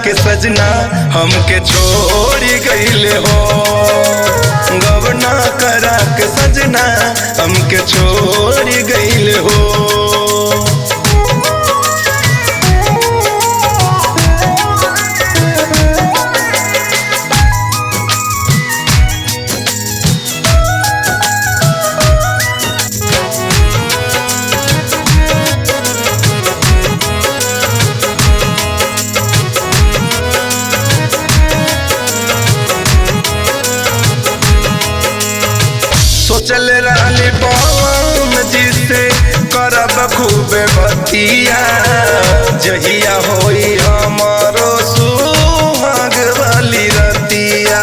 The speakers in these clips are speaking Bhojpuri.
के सजना हमके छोड़ी गईले हो। गवना करा के सजना हमके छोड़ी गईले हो। सोचल रहली बम जिसे करब खूबे बतिया, जहिया होई हमारो सुहाग वाली रतिया।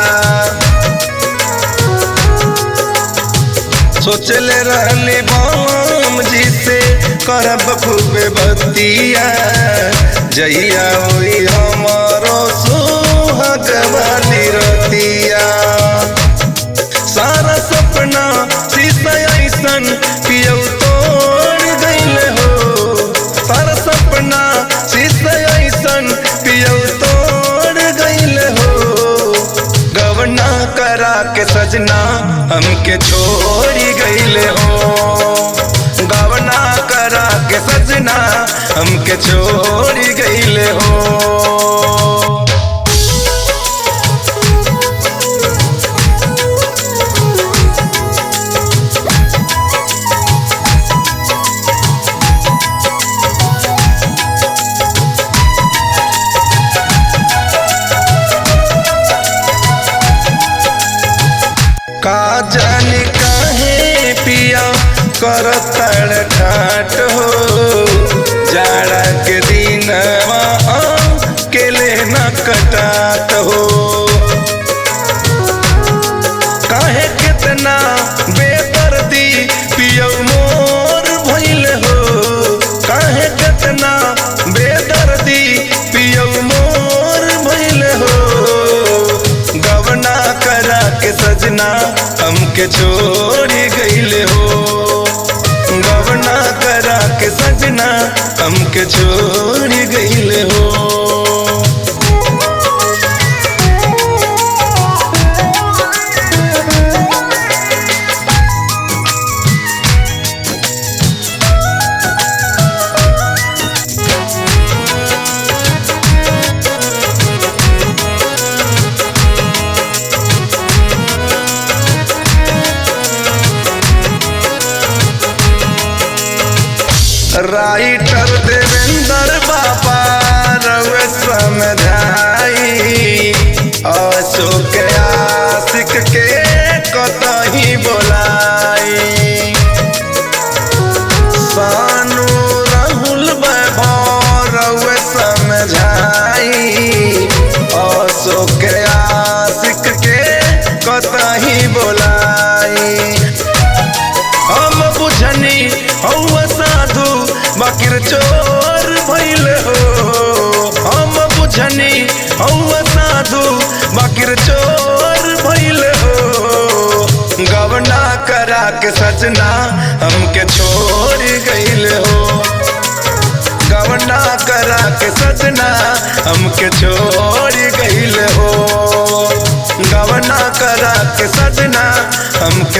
सोचल रहली बम जिसे करब खूबे बतिया, जहिया होई हमारो सुहाग वाली रतिया। सारा सपना शीशा ऐसन पियौ तोड़ गईले हो। सारा सपना शीशा ऐसन पियौ तोड़ गईले हो। गवना करा के सजना हमके छोड़ी गईले हो। गवना करा के सजना हमके छोड़ी गईले हो। का जाने काहे पिया करतड़ ठाट हो। जाड़ा के दिनवा अकेले न कटात हो। काहे कितना बेदर्दी पियौ मोर भइल हो। काहे कितना बेदर्दी पियौ मोर भइल हो। गवना करा के सजना हमके छोड़ी गईले हो। गवना करा के सजना हमके छोड़ी गईले हो। राइटर देवेंद्र बाबा रउए समझाई, अशोक आशिक के कतही बोलाई। सानू राहुल वैभव रउए समझाई, अशोक आशिक के कतही बोलाई। हम बुझनी हौवा साधु बाकिर चोर भइल हो। हम बुझनी हौवा साधु बाकिर चोर भइल हो। गवना करा के सजना हमके छोड़ी गईल हो। गवना करा के सजना हमके छोड़ी गईल हो। गवना करा के सजना हमके